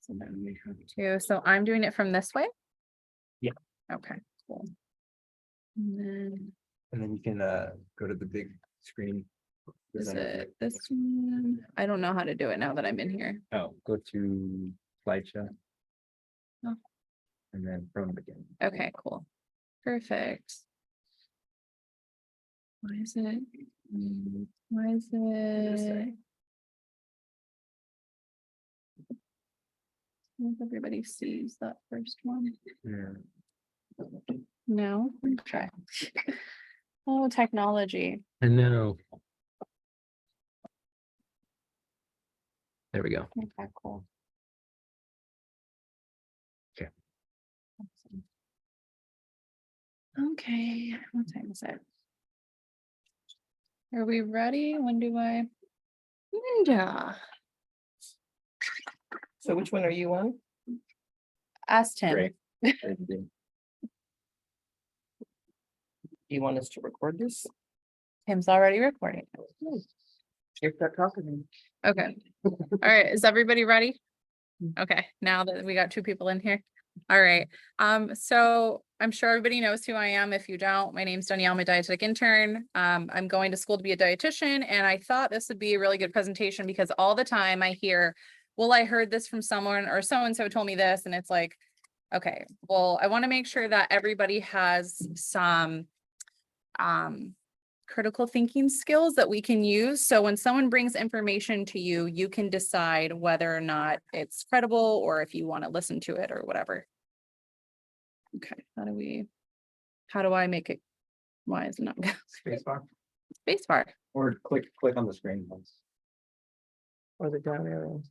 So then we have to, so I'm doing it from this way? Yeah. Okay, cool. And then you can go to the big screen. then is it this one? I don't know how to do it now that I'm in here. Oh, go to slideshow. Oh. And then from the beginning. Okay, cool. Perfect. Why is it? Why is it? Everybody sees that first one. Yeah. No? Okay. Oh, technology. I know. There we go. Okay, cool. Okay. Awesome. Okay, what time is it? Are we ready? When do I? Linda. So which one are you on? Ask him. Great. Do you want us to record this? Tim's already recording. If that talking. Okay. All right. Is everybody ready? Okay. Now that we got two people in here. All right. So I'm sure everybody knows who I am. If you don't, my name's Danielle, I'm a dietetic intern. I'm going to school to be a dietitian, and I thought this would be a really good presentation because all the time I hear, well, I heard this from someone or so-and-so told me this, and it's like, okay, well, I want to make sure that everybody has some critical thinking skills that we can use. So when someone brings information to you, you can decide whether or not it's credible or if you want to listen to it or whatever. Okay, how do I make it? Why is it not go? Spacebar. Spacebar. Or click on the screen once. Or the down arrow?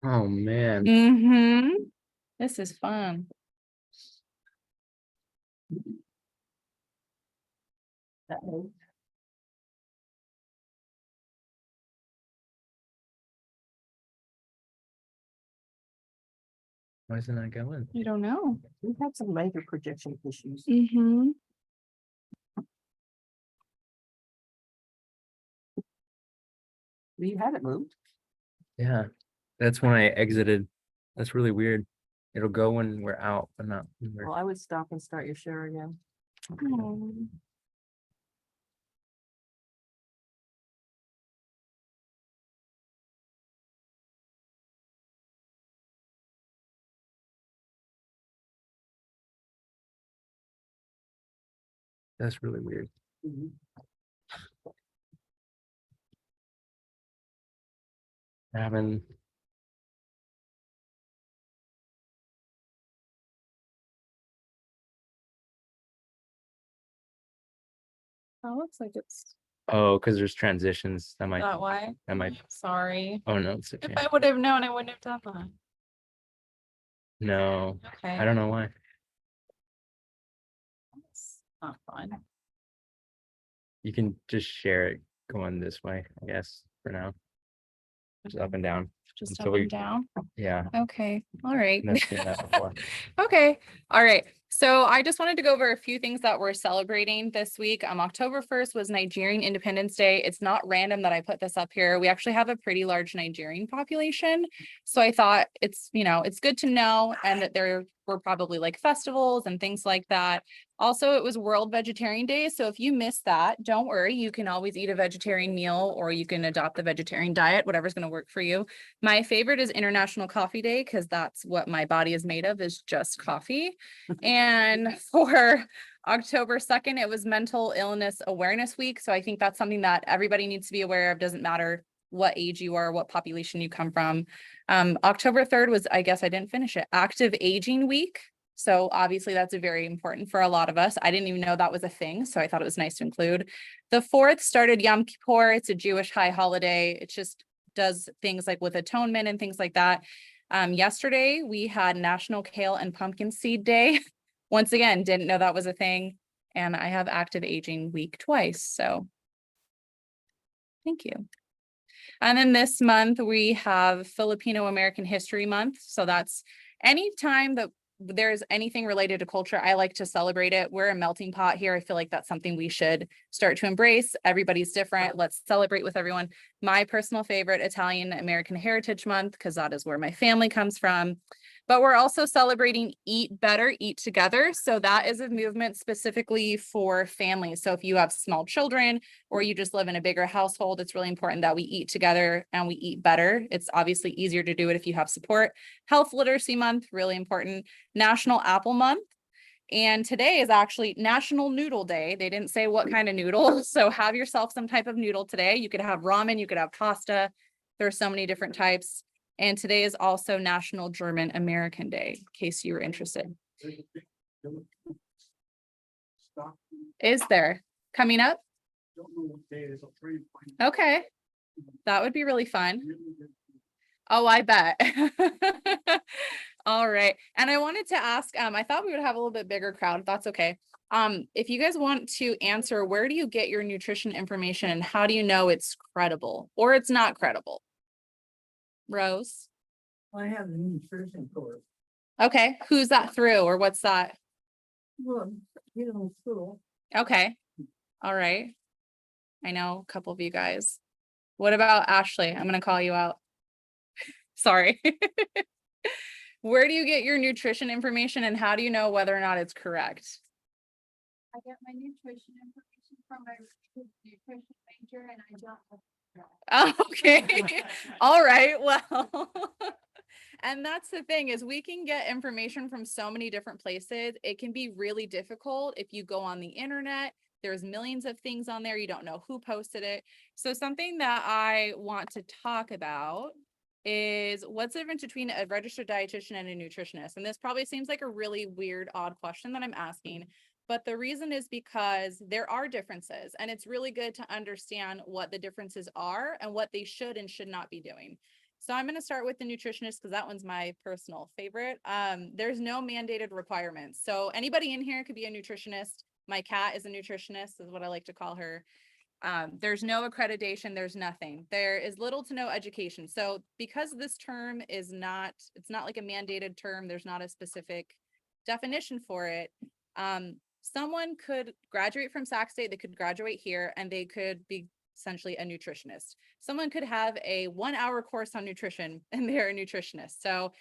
Oh man. Mm-hmm. This is fun. Why isn't that going? I don't know. We've had some major projection issues. Mm-hmm. You had it moved. Yeah. That's when I exited. That's really weird. It'll go when we're out, but not when we're. Well, I would stop and start your share again. Oh. That's really weird. Having. Oh, looks like it's Oh, because there's transitions. That might. that way. That might. Sorry. Oh no, it's okay. If I would have known, I wouldn't have done that. No, Okay. I don't know why. That's not fun. You can just share it going this way, I guess, for now. Just up and down. Just until up and down. Yeah. Okay. All right. Never seen that before. Okay. All right. So I just wanted to go over a few things that we're celebrating this week. October 1st was Nigerian Independence Day. It's not random that I put this up here. We actually have a pretty large Nigerian population. So I thought it's, it's good to know, and that there were probably like festivals and things like that. Also, it was World Vegetarian Day. So if you missed that, don't worry. You can always eat a vegetarian meal, or you can adopt the vegetarian diet, whatever's going to work for you. My favorite is International Coffee Day, because that's what my body is made of, is just coffee. And for October 2nd, it was Mental Illness Awareness Week. So I think that's something that everybody needs to be aware of. Doesn't matter what age you are, what population you come from. October 3rd was, I guess I didn't finish it, Active Aging Week. So obviously that's very important for a lot of us. I didn't even know that was a thing, so I thought it was nice to include. The 4th started Yom Kippur. It's a Jewish high holiday. It just does things like with atonement and things like that. Yesterday we had National Kale and Pumpkin Seed Day. Once again, didn't know that was a thing. And I have Active Aging Week twice, so thank you. And then this month we have Filipino American History Month. So that's any time that there's anything related to culture, I like to celebrate it. We're a melting pot here. I feel like that's something we should start to embrace. Everybody's different. Let's celebrate with everyone. My personal favorite, Italian American Heritage Month, because that is where my family comes from. But we're also celebrating Eat Better, Eat Together. So that is a movement specifically for families. So if you have small children or you just live in a bigger household, it's really important that we eat together and we eat better. It's obviously easier to do it if you have support. Health Literacy Month, really important. National Apple Month. And today is actually National Noodle Day. They didn't say what kind of noodle. So have yourself some type of noodle today. You could have ramen, you could have pasta. There are so many different types. And today is also National German American Day, in case you were interested. Is there coming up? Okay. That would be really fun. Oh, I bet. All right. And I wanted to ask, I thought we would have a little bit bigger crowd. That's okay. If you guys want to answer, where do you get your nutrition information and how do you know it's credible or it's not credible? Rose. I have the nutrition course. Okay. Who's that through or what's that? Well, school. Okay. All right. I know a couple of you guys. What about Ashley? I'm going to call you out. Sorry. Where do you get your nutrition information and how do you know whether or not it's correct? I get my nutrition information from my nutrition major and I don't. Oh, okay. All right. Well, and that's the thing is we can get information from so many different places. It can be really difficult if you go on the internet. There's millions of things on there. You don't know who posted it. So something that I want to talk about is what's the difference between a registered dietitian and a nutritionist? And this probably seems like a really weird, odd question that I'm asking. But the reason is because there are differences and it's really good to understand what the differences are and what they should and should not be doing. So I'm going to start with the nutritionist because that one's my personal favorite. There's no mandated requirements. So anybody in here could be a nutritionist. My cat is a nutritionist is what I like to call her. There's no accreditation. There's nothing. There is little to no education. So because this term is not, it's not like a mandated term. There's not a specific definition for it. Someone could graduate from Sac State, they could graduate here and they could be essentially a nutritionist. Someone could have a 1-hour course on nutrition and they're a nutritionist. So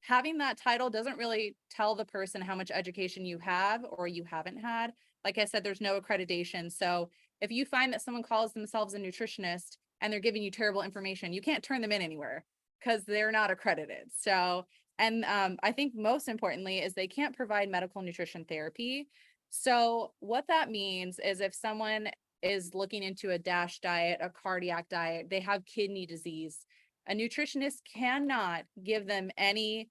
having that title doesn't really tell the person how much education you have or you haven't had. Like I said, there's no accreditation. So if you find that someone calls themselves a nutritionist and they're giving you terrible information, you can't turn them in anywhere because they're not accredited. So and I think most importantly is they can't provide medical nutrition therapy. So what that means is if someone is looking into a DASH diet, a cardiac diet, they have kidney disease, a nutritionist cannot give them any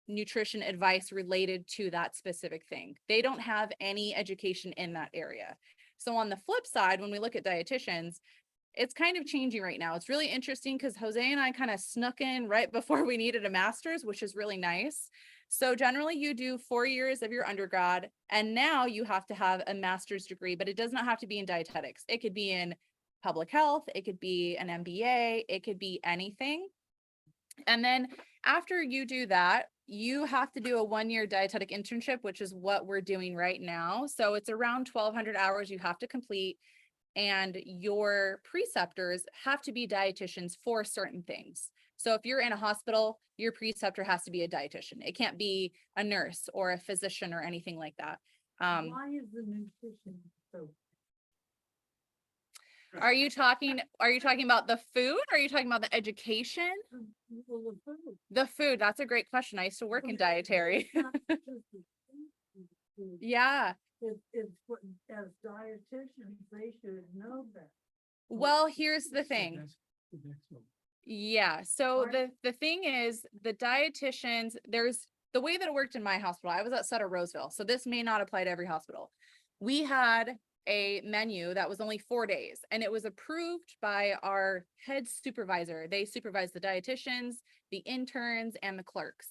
nutrition advice related to that specific thing. They don't have any education in that area. So on the flip side, when we look at dietitians, it's kind of changing right now. It's really interesting because Jose and I kind of snuck in right before we needed a master's, which is really nice. So generally you do 4 years of your undergrad and now you have to have a master's degree, but it does not have to be in dietetics. It could be in public health. It could be an MBA. It could be anything. And then after you do that, you have to do a 1-year dietetic internship, which is what we're doing right now. So it's around 1,200 hours you have to complete. And your preceptors have to be dietitians for certain things. So if you're in a hospital, your preceptor has to be a dietitian. It can't be a nurse or a physician or anything like that. Why is the nutrition so? Are you talking about the food? Or are you talking about the education? Well, the food. The food, that's a great question. I used to work in dietary. Yeah. It's what, as dietitians, they should know that. Well, here's the thing. Yeah. So the thing is the dietitians, there's the way that it worked in my hospital. I was at Sutter Roseville. So this may not apply to every hospital. We had a menu that was only 4 days and it was approved by our head supervisor. They supervise the dietitians, the interns, and the clerks.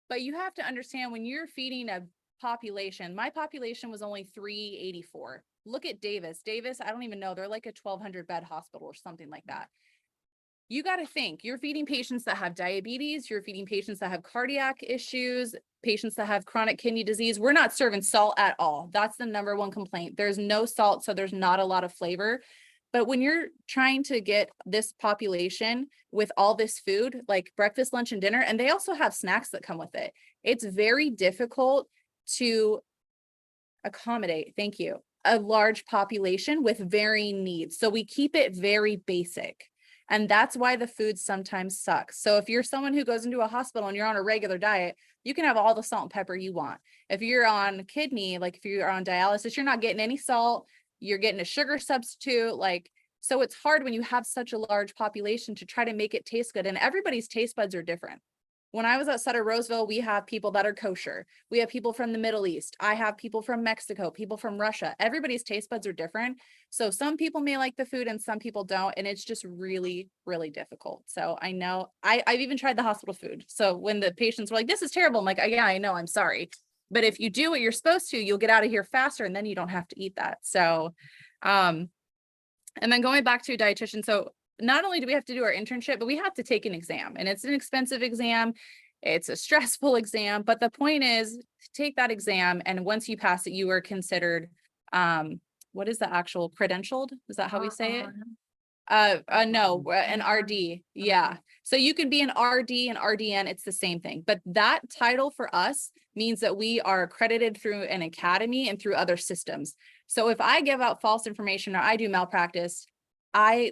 But you have to understand when you're feeding a population, my population was only 384. Look at Davis. Davis, I don't even know. They're like a 1,200 bed hospital or something like that. you got to think you're feeding patients that have diabetes, you're feeding patients that have cardiac issues, patients that have chronic kidney disease. We're not serving salt at all. That's the number one complaint. There's no salt, so there's not a lot of flavor. But when you're trying to get this population with all this food, like breakfast, lunch, and dinner, and they also have snacks that come with it, it's very difficult to accommodate, thank you, a large population with varying needs. So we keep it very basic. And that's why the food sometimes sucks. So if you're someone who goes into a hospital and you're on a regular diet, you can have all the salt and pepper you want. If you're on kidney, like if you're on dialysis, you're not getting any salt, you're getting a sugar substitute. Like, so it's hard when you have such a large population to try to make it taste good. And everybody's taste buds are different. When I was at Sutter Roseville, we have people that are kosher. We have people from the Middle East. I have people from Mexico, people from Russia. Everybody's taste buds are different. So some people may like the food and some people don't. And it's just really, really difficult. So I know I've even tried the hospital food. So when the patients were like, this is terrible, I'm like, yeah, I know, I'm sorry. But if you do what you're supposed to, you'll get out of here faster and then you don't have to eat that. So, and then going back to a dietitian. So not only do we have to do our internship, but we have to take an exam, and it's an expensive exam. It's a stressful exam, but the point is to take that exam. And once you pass it, you are considered, what is the actual credentialed? Is that how we say it? No, an RD. Yeah. So you can be an RD and RDN. It's the same thing, but that title for us means that we are accredited through an academy and through other systems. So if I give out false information or I do malpractice, I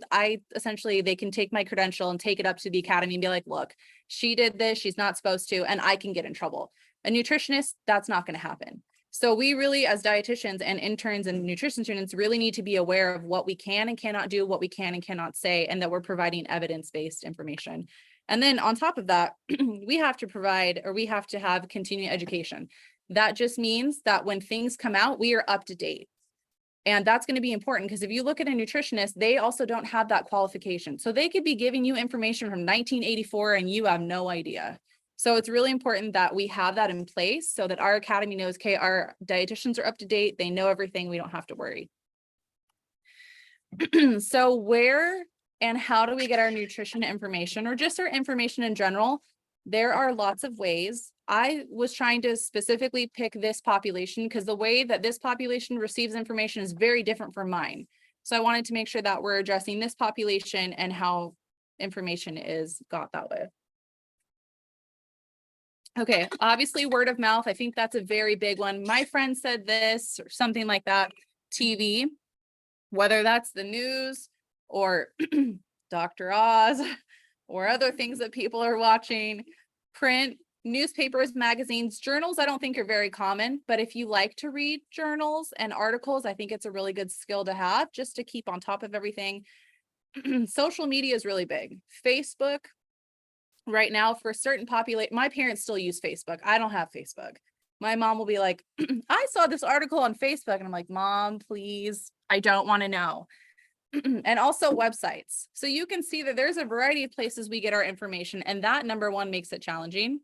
essentially, they can take my credential and take it up to the academy and be like, look, she did this, she's not supposed to, and I can get in trouble. A nutritionist, that's not going to happen. So we really, as dietitians and interns and nutrition students, really need to be aware of what we can and cannot do, what we can and cannot say, and that we're providing evidence-based information. And then on top of that, we have to provide, or we have to have continuing education. That just means that when things come out, we are up to date. And that's going to be important because if you look at a nutritionist, they also don't have that qualification. So they could be giving you information from 1984 and you have no idea. So it's really important that we have that in place so that our academy knows, okay, our dietitians are up to date. They know everything. We don't have to worry. So where and how do we get our nutrition information or just our information in general? There are lots of ways. I was trying to specifically pick this population because the way that this population receives information is very different from mine. So I wanted to make sure that we're addressing this population and how information is got that way. Okay, obviously word of mouth. I think that's a very big one. My friend said this or something like that. TV, whether that's the news or Dr. Oz or other things that people are watching, print, newspapers, magazines, journals, I don't think are very common, but if you like to read journals and articles, I think it's a really good skill to have just to keep on top of everything. Social media is really big. Facebook right now for certain population, my parents still use Facebook. I don't have Facebook. My mom will be like, I saw this article on Facebook and I'm like, Mom, please, I don't want to know. And also websites. So you can see that there's a variety of places we get our information, and that number one makes it challenging.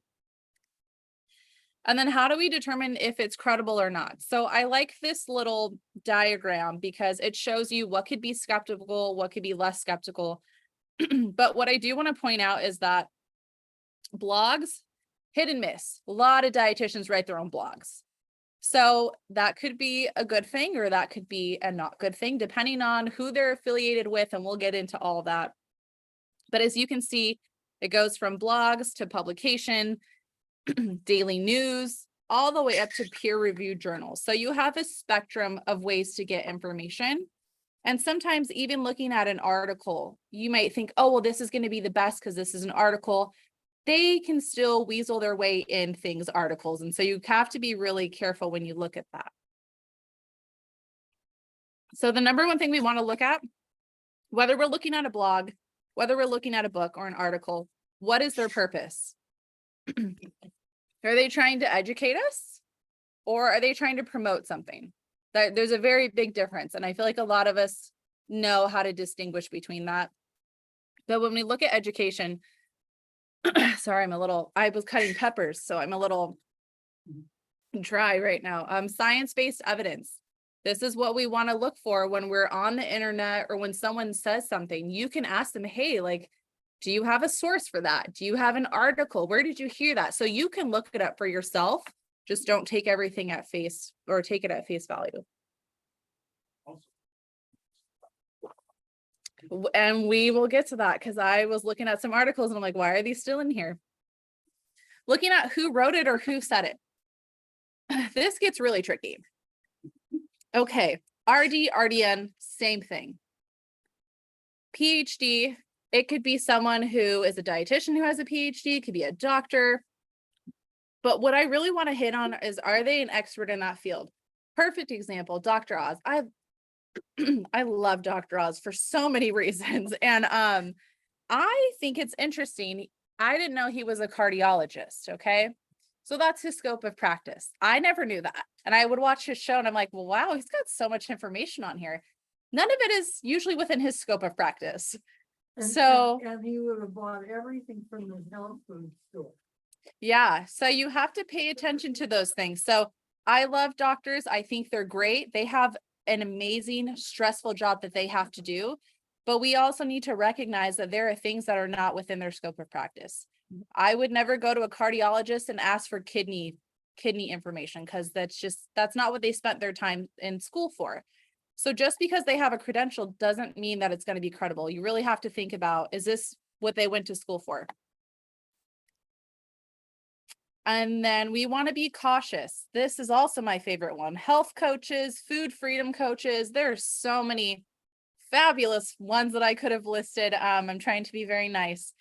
And then how do we determine if it's credible or not? So I like this little diagram because it shows you what could be skeptical, what could be less skeptical. But what I do want to point out is that blogs, hit and miss. A lot of dietitians write their own blogs. So that could be a good thing, or that could be a not good thing, depending on who they're affiliated with. And we'll get into all that. But as you can see, it goes from blogs to publication, daily news, all the way up to peer-reviewed journals. So you have a spectrum of ways to get information. And sometimes even looking at an article, you might think, oh, well, this is going to be the best because this is an article. They can still weasel their way in things, articles. And so you have to be really careful when you look at that. So the number one thing we want to look at, whether we're looking at a blog, whether we're looking at a book or an article, what is their purpose? Are they trying to educate us, or are they trying to promote something? There's a very big difference. And I feel like a lot of us know how to distinguish between that. But when we look at education, sorry, I was cutting peppers, so I'm a little dry right now. Science-based evidence. This is what we want to look for when we're on the internet or when someone says something. You can ask them, hey, like, Do you have a source for that? Do you have an article? Where did you hear that? So you can look it up for yourself. Just don't take everything at face or take it at face value. And we will get to that because I was looking at some articles and I'm like, why are these still in here? Looking at who wrote it or who said it. This gets really tricky. Okay, RD, RDN, same thing. PhD, it could be someone who is a dietitian who has a PhD, it could be a doctor. But what I really want to hit on is, are they an expert in that field? Perfect example, Dr. Oz. I love Dr. Oz for so many reasons. And I think it's interesting. I didn't know he was a cardiologist, okay? So that's his scope of practice. I never knew that. And I would watch his show and I'm like, well, wow, he's got so much information on here. None of it is usually within his scope of practice. And he would have bought everything from the health food store. Yeah, so you have to pay attention to those things. So I love doctors. I think they're great. They have an amazing, stressful job that they have to do. But we also need to recognize that there are things that are not within their scope of practice. I would never go to a cardiologist and ask for kidney information because that's not what they spent their time in school for. So just because they have a credential doesn't mean that it's going to be credible. You really have to think about, is this what they went to school for? And then we want to be cautious. This is also my favorite one. Health coaches, food freedom coaches. There's so many fabulous ones that I could have listed. I'm trying to be very nice,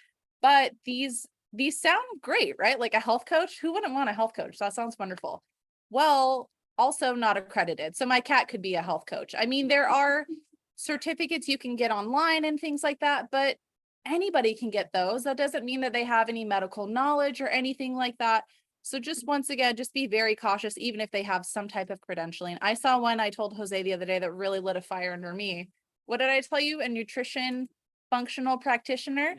but these sound great, right? Like a health coach. Who wouldn't want a health coach? That sounds wonderful. Well, also not accredited. So my cat could be a health coach. I mean, there are certificates you can get online and things like that, but anybody can get those. That doesn't mean that they have any medical knowledge or anything like that. So just once again, just be very cautious, even if they have some type of credentialing. I saw one I told Jose the other day that really lit a fire under me. What did I tell you? A nutrition functional practitioner.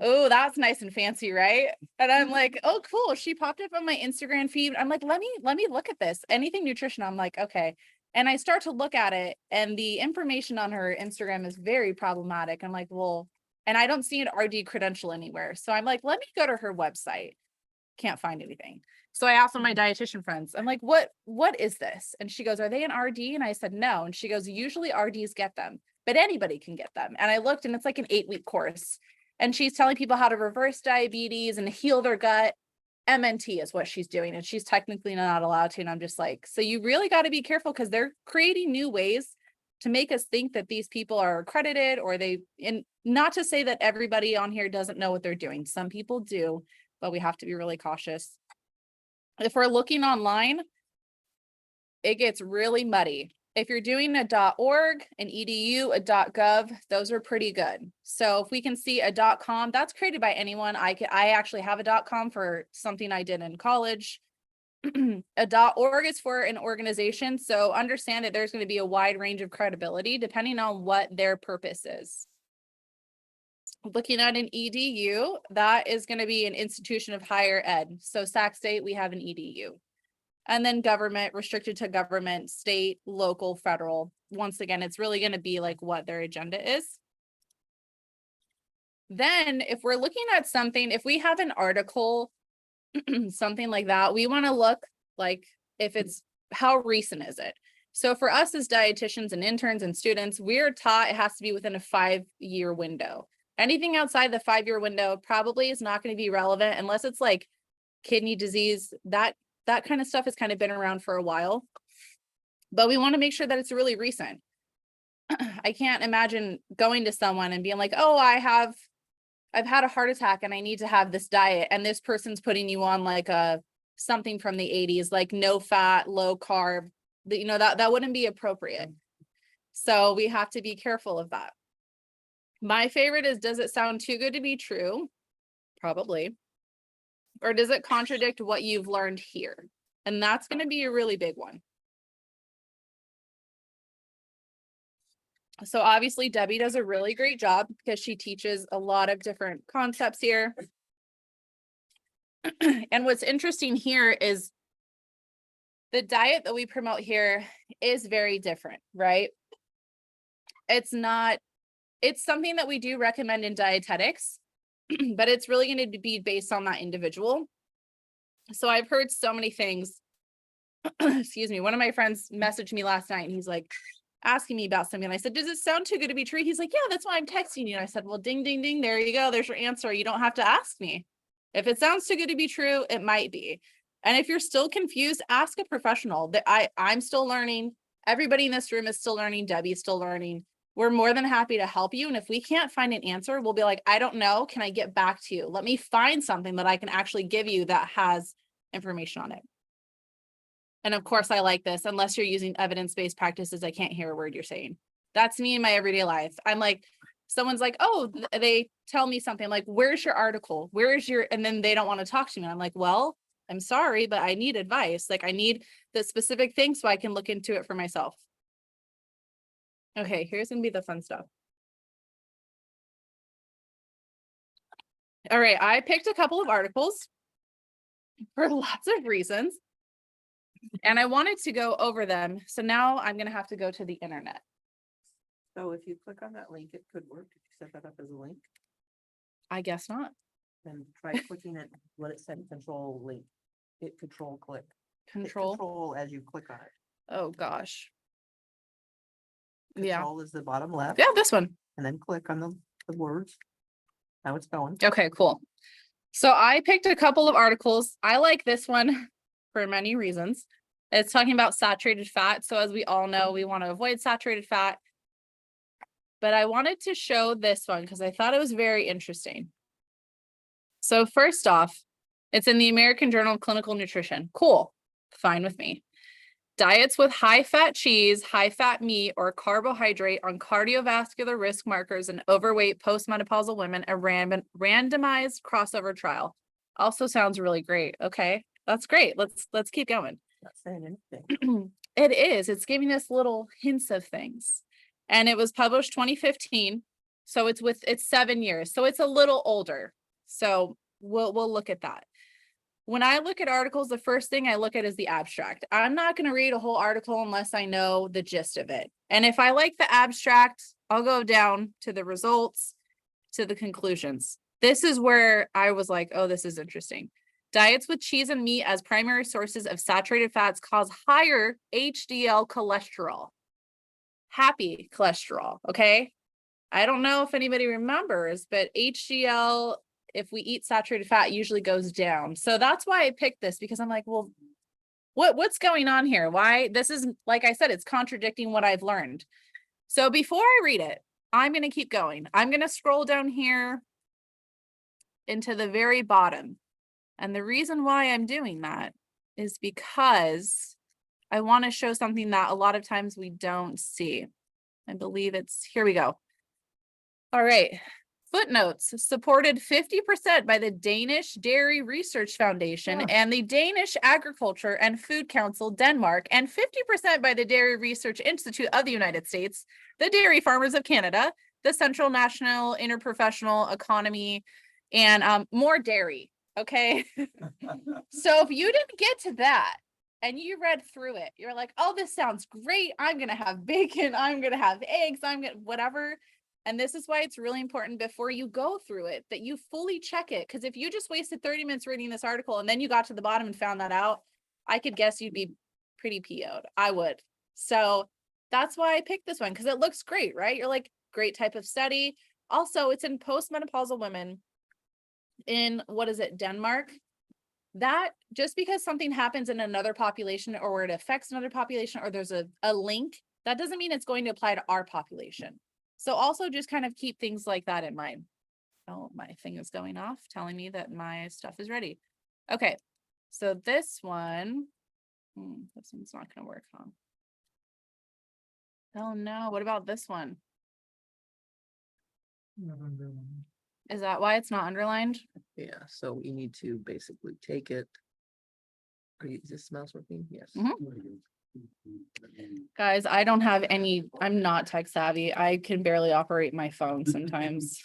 Oh, that's nice and fancy, right? And I'm like, oh, cool. She popped up on my Instagram feed. I'm like, let me look at this. Anything nutrition. I'm like, okay. And I start to look at it and the information on her Instagram is very problematic. I'm like, well, and I don't see an RD credential anywhere. So I'm like, let me go to her website. Can't find anything. So I asked one of my dietitian friends, I'm like, what is this? And she goes, are they an RD? And I said, no. And she goes, usually RDs get them, but anybody can get them. And I looked and it's like an 8-week course. And she's telling people how to reverse diabetes and heal their gut. MNT is what she's doing. And she's technically not allowed to. And I'm just like, so you really got to be careful because they're creating new ways to make us think that these people are accredited or and not to say that everybody on here doesn't know what they're doing. Some people do, but we have to be really cautious. If we're looking online, it gets really muddy. If you're doing a .org, an .edu, a .gov, those are pretty good. So if we can see a .com, that's created by anyone. I actually have a .com for something I did in college. A .org is for an organization. So understand that there's going to be a wide range of credibility depending on what their purpose is. Looking at an EDU, that is going to be an institution of higher ed. So Sac State, we have an EDU. And then government, restricted to government, state, local, federal. Once again, it's really going to be like what their agenda is. Then if we're looking at something, if we have an article, something like that, we want to look like if it's, how recent is it? So for us as dietitians and interns and students, we're taught it has to be within a 5-year window. Anything outside the 5-year window probably is not going to be relevant unless it's like kidney disease. That kind of stuff has kind of been around for a while, but we want to make sure that it's really recent. I can't imagine going to someone and being like, oh, I've had a heart attack and I need to have this diet. And this person's putting you on like something from the 80s, like no fat, low carb, that wouldn't be appropriate. So we have to be careful of that. My favorite is, does it sound too good to be true? Probably. Or does it contradict what you've learned here? And that's going to be a really big one. So obviously Debbie does a really great job because she teaches a lot of different concepts here. And what's interesting here is the diet that we promote here is very different, right? It's not it's something that we do recommend in dietetics, but it's really going to be based on that individual. So I've heard so many things. Excuse me. One of my friends messaged me last night and he's like asking me about something. And I said, does it sound too good to be true? He's like, yeah, that's why I'm texting you. And I said, well, ding, ding, ding. There you go. There's your answer. You don't have to ask me. If it sounds too good to be true, it might be. And if you're still confused, ask a professional. That I'm still learning. Everybody in this room is still learning. Debbie's still learning. We're more than happy to help you. And if we can't find an answer, we'll be like, I don't know. Can I get back to you? Let me find something that I can actually give you that has information on it. And of course, I like this. Unless you're using evidence-based practices, I can't hear a word you're saying. That's me in my everyday life. I'm like, someone's like, oh, they tell me something like, where's your article? Where's your, and then they don't want to talk to me. And I'm like, well, I'm sorry, but I need advice. Like I need the specific thing so I can look into it for myself. Okay, here's gonna be the fun stuff. All right, I picked a couple of articles for lots of reasons. And I wanted to go over them. So now I'm going to have to go to the internet. So if you click on that link, it could work. If you set that up as a link, I guess not. then try clicking it, what it said, control link. Hit control click. Hit Control. Control as you click on it. Oh gosh. Yeah. Control is the bottom left. Yeah, this one. And then click on the words. Now it's going. Okay, cool. So I picked a couple of articles. I like this one for many reasons. It's talking about saturated fat. So as we all know, we want to avoid saturated fat. But I wanted to show this one because I thought it was very interesting. So first off, it's in the American Journal of Clinical Nutrition. Cool. Fine with me. Diets with high fat cheese, high fat meat, or carbohydrate on cardiovascular risk markers in overweight postmenopausal women, a randomized crossover trial. Also sounds really great. Okay, that's great. Let's keep going. Not saying anything. It is. It's giving us little hints of things. And it was published 2015. So it's 7 years. So it's a little older. So we'll look at that. When I look at articles, the first thing I look at is the abstract. I'm not going to read a whole article unless I know the gist of it. And if I like the abstract, I'll go down to the results, to the conclusions. This is where I was like, oh, this is interesting. Diets with cheese and meat as primary sources of saturated fats cause higher HDL cholesterol. Happy cholesterol, okay? I don't know if anybody remembers, but HDL, if we eat saturated fat, usually goes down. So that's why I picked this, because I'm like, well, what's going on here? Why? This is, like I said, it's contradicting what I've learned. So before I read it, I'm going to keep going. I'm going to scroll down here into the very bottom. And the reason why I'm doing that is because I want to show something that a lot of times we don't see. I believe it's, here we go. All right. Footnotes supported 50% by the Danish Dairy Research Foundation and the Danish Agriculture and Food Council, Denmark, and 50% by the Dairy Research Institute of the United States, the Dairy Farmers of Canada, the Central National Interprofessional Economy, and more dairy. Okay. So if you didn't get to that and you read through it, you're like, oh, this sounds great. I'm going to have bacon. I'm going to have eggs. I'm going to whatever. And this is why it's really important before you go through it that you fully check it. Because if you just wasted 30 minutes reading this article and then you got to the bottom and found that out, I could guess you'd be pretty PO'd. I would. So that's why I picked this one, because it looks great, right? You're like, great type of study. Also, it's in postmenopausal women in, what is it, Denmark? That just because something happens in another population or it affects another population or there's a link, that doesn't mean it's going to apply to our population. So also just kind of keep things like that in mind. Oh, my thing is going off, telling me that my stuff is ready. Okay, so this one, this one's not going to work, huh? Oh no, what about this one? Is that why it's not underlined? Yeah, so we need to basically take it. Is this mouse working? Yes. Guys, I don't have any, I'm not tech savvy. I can barely operate my phone sometimes.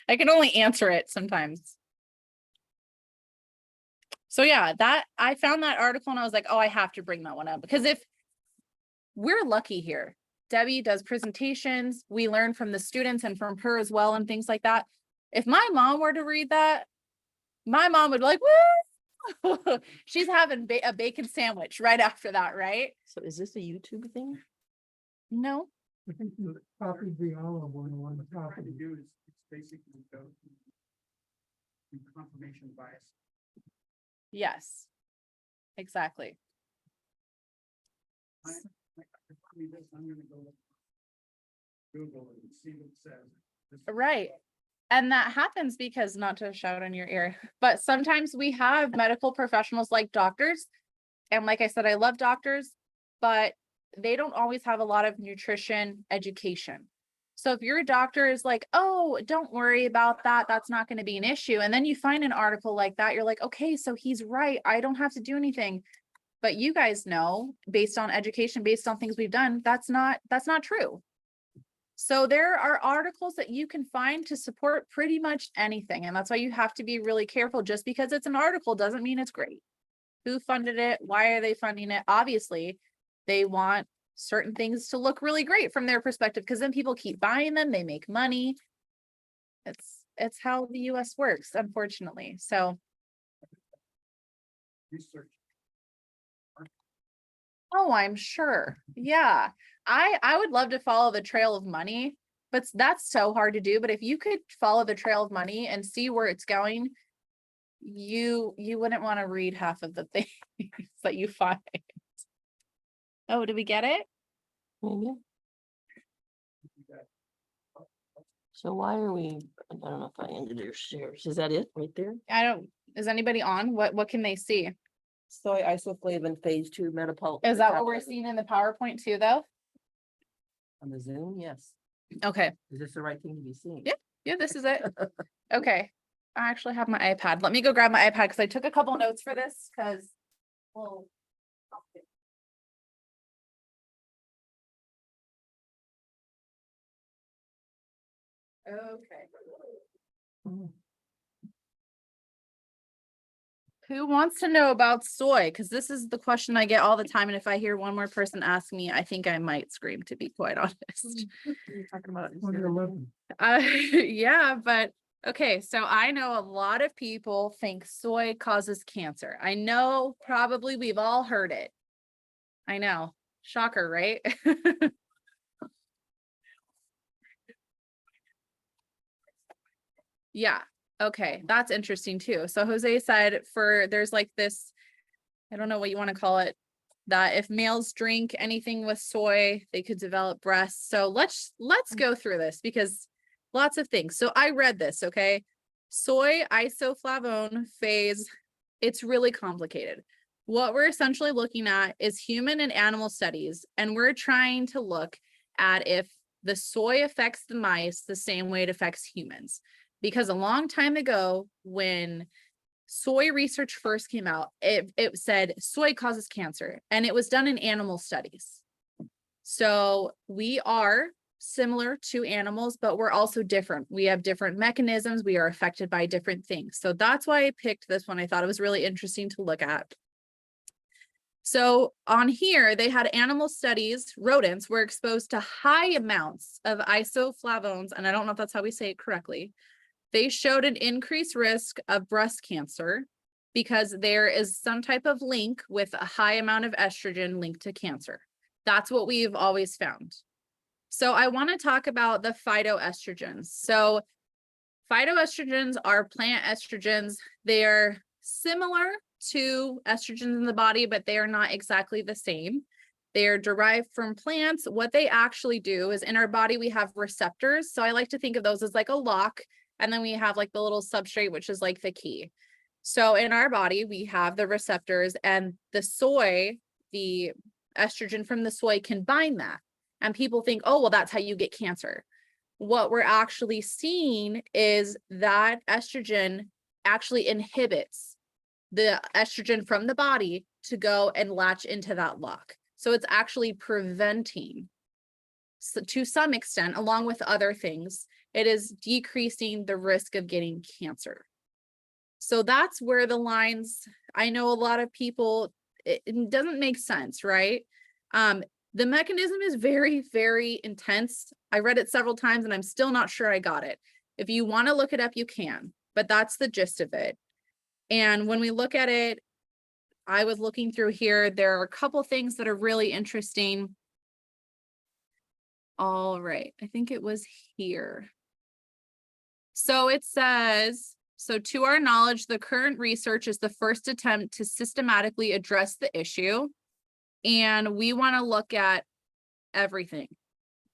I can only answer it sometimes. So yeah, that I found that article and I was like, oh, I have to bring that one up because if we're lucky here, Debbie does presentations. We learn from the students and from her as well and things like that. If my mom were to read that, my mom would be like, woo! She's having a bacon sandwich right after that, right? So is this a YouTube thing? No. I think you copied the olive oil on the top of it. do is it's basically go to confirmation bias. Yes. Exactly. I'm gonna go look. Google it and see what it says. This- Right. And that happens because, not to shout in your ear, but sometimes we have medical professionals like doctors. And like I said, I love doctors, but they don't always have a lot of nutrition education. So if your doctor is like, oh, don't worry about that, that's not going to be an issue. And then you find an article like that, you're like, okay, so he's right. I don't have to do anything. But you guys know, based on education, based on things we've done, that's not true. So there are articles that you can find to support pretty much anything. And that's why you have to be really careful. Just because it's an article doesn't mean it's great. Who funded it? Why are they funding it? Obviously, they want certain things to look really great from their perspective, because then people keep buying them, they make money. It's how the US works, unfortunately. So, Research. oh, I'm sure. Yeah. I would love to follow the trail of money, but that's so hard to do. But if you could follow the trail of money and see where it's going, you wouldn't want to read half of the things that you find. Oh, did we get it? Maybe. So why are we, I don't know if I ended your shares. Is that it right there? Is anybody on? What can they see? Soy isoflavin phase 2 metapol. Is that what we're seeing in the PowerPoint too, though? On the Zoom, yes. Okay. Is this the right thing to be seeing? Yeah. Yeah, this is it. Okay. I actually have my iPad. Let me go grab my iPad because I took a couple notes for this because, well, okay. Mm. Who wants to know about soy? Because this is the question I get all the time. And if I hear one more person ask me, I think I might scream, to be quite honest. You're talking about 2011. Yeah, but okay. So I know a lot of people think soy causes cancer. I know probably we've all heard it. I know. Shocker, right? Yeah. Okay. That's interesting too. So Jose said there's like this, I don't know what you want to call it, that if males drink anything with soy, they could develop breasts. So let's go through this because lots of things. So I read this, okay? Soy isoflavone phase, it's really complicated. What we're essentially looking at is human and animal studies, and we're trying to look at if the soy affects the mice the same way it affects humans. Because a long time ago, when soy research first came out, it said soy causes cancer, and it was done in animal studies. So we are similar to animals, but we're also different. We have different mechanisms. We are affected by different things. So that's why I picked this one. I thought it was really interesting to look at. So on here, they had animal studies. Rodents were exposed to high amounts of isoflavones, and I don't know if that's how we say it correctly. They showed an increased risk of breast cancer because there is some type of link with a high amount of estrogen linked to cancer. That's what we've always found. So I want to talk about the phytoestrogens. So phytoestrogens are plant estrogens. They are similar to estrogens in the body, but they are not exactly the same. They are derived from plants. What they actually do is in our body, we have receptors. So I like to think of those as like a lock. And then we have like the little substrate, which is like the key. So in our body, we have the receptors, and the soy, the estrogen from the soy can bind that. And people think, oh, well, that's how you get cancer. What we're actually seeing is that estrogen actually inhibits the estrogen from the body to go and latch into that lock. So it's actually preventing, so to some extent, along with other things, it is decreasing the risk of getting cancer. So that's where the lines, I know a lot of people, it doesn't make sense, right? The mechanism is very, very intense. I read it several times and I'm still not sure I got it. If you want to look it up, you can, but that's the gist of it. And when we look at it, I was looking through here, there are a couple things that are really interesting. All right, I think it was here. So it says, so to our knowledge, the current research is the first attempt to systematically address the issue. And we want to look at everything.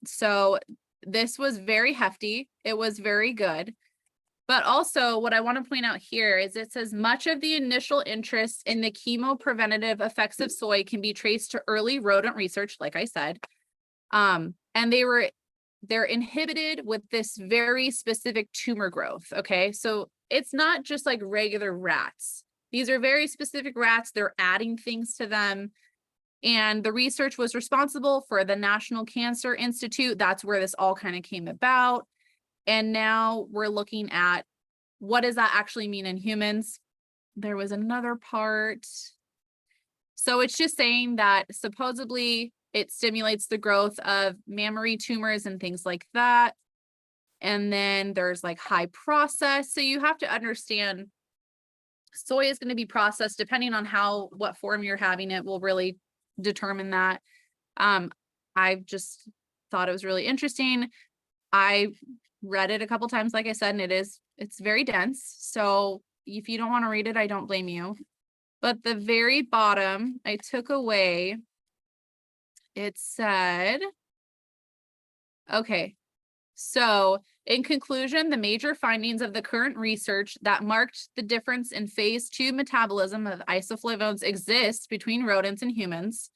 So this was very hefty. It was very good. But also what I want to point out here is it says much of the initial interest in the chemopreventative effects of soy can be traced to early rodent research, like I said. And they're inhibited with this very specific tumor growth. Okay, so it's not just like regular rats. These are very specific rats. They're adding things to them. And the research was responsible for the National Cancer Institute. That's where this all kind of came about. And now we're looking at what does that actually mean in humans? There was another part. So it's just saying that supposedly it stimulates the growth of mammary tumors and things like that. And then there's like high process. So you have to understand soy is going to be processed depending on what form you're having it will really determine that. I just thought it was really interesting. I read it a couple times, like I said, and it's very dense. So if you don't want to read it, I don't blame you. But the very bottom, I took away, it said, okay, so in conclusion, the major findings of the current research that marked the difference in phase 2 metabolism of isoflavones exist between rodents and humans,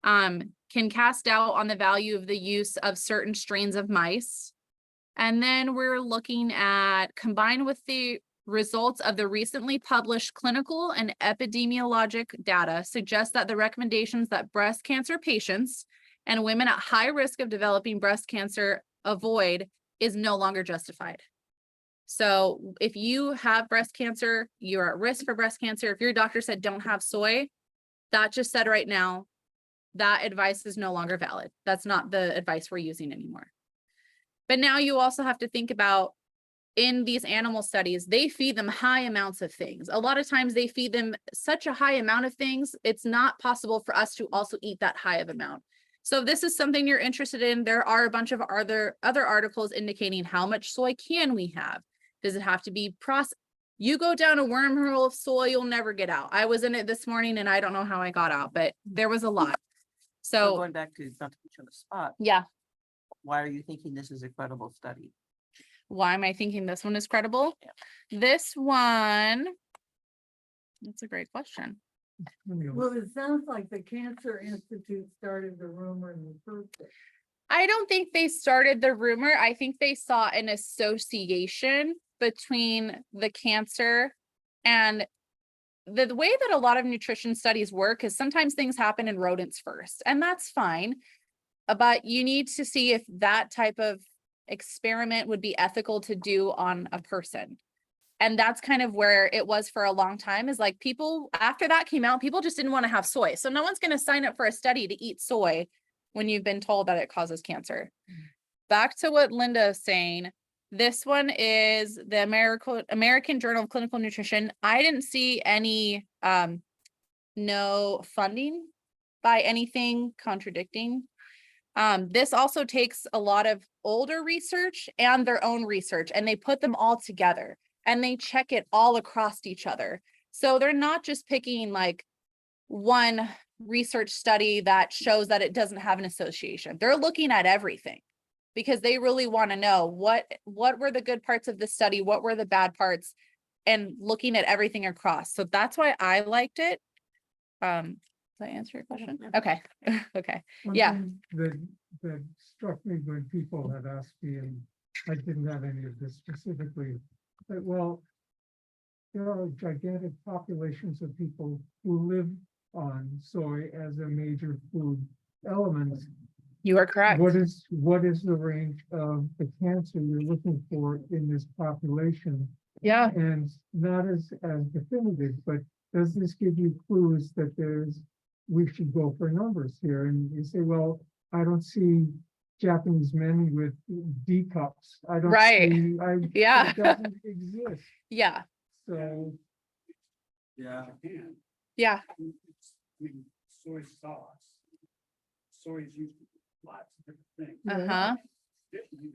can cast doubt on the value of the use of certain strains of mice. And then we're looking at, combined with the results of the recently published clinical and epidemiologic data, suggest that the recommendations that breast cancer patients and women at high risk of developing breast cancer avoid is no longer justified. So if you have breast cancer, you're at risk for breast cancer. If your doctor said don't have soy, that just said right now, that advice is no longer valid. That's not the advice we're using anymore. But now you also have to think about, in these animal studies, they feed them high amounts of things. A lot of times they feed them such a high amount of things, it's not possible for us to also eat that high of amount. So if this is something you're interested in, there are a bunch of other articles indicating how much soy can we have. Does it have to be processed? You go down a wormhole of soy, you'll never get out. I was in it this morning and I don't know how I got out, but there was a lot. So So going back to not to put you on the spot, yeah, why are you thinking this is a credible study? why am I thinking this one is credible? This one, that's a great question. Well, it sounds like the Cancer Institute started the rumor in the first place. I don't think they started the rumor. I think they saw an association between the cancer and the way that a lot of nutrition studies work is sometimes things happen in rodents first, and that's fine. But you need to see if that type of experiment would be ethical to do on a person. And that's kind of where it was for a long time, is like people, after that came out, people just didn't want to have soy. So no one's going to sign up for a study to eat soy when you've been told that it causes cancer. Back to what Linda is saying, this one is the American Journal of Clinical Nutrition. I didn't see any, no funding by anything contradicting. This also takes a lot of older research and their own research, and they put them all together and they check it all across each other. So they're not just picking like one research study that shows that it doesn't have an association. They're looking at everything because they really want to know what were the good parts of the study, what were the bad parts, and looking at everything across. So that's why I liked it. Did I answer your question? Okay. Okay. One Yeah. thing that struck me when people had asked me, and I didn't have any of this specifically, but well, there are gigantic populations of people who live on soy as a major food element. You are correct. What is the range of the cancer you're looking for in this population? Yeah. And not as definitive, but does this give you clues that there's we should go for numbers here. And you say, well, I don't see Japanese men with D cups. I don't Right. see, Yeah. it doesn't exist. Yeah, So, Yeah. And yeah, it's, I mean, soy sauce. Soy is used in lots of different things. uh-huh. Definitely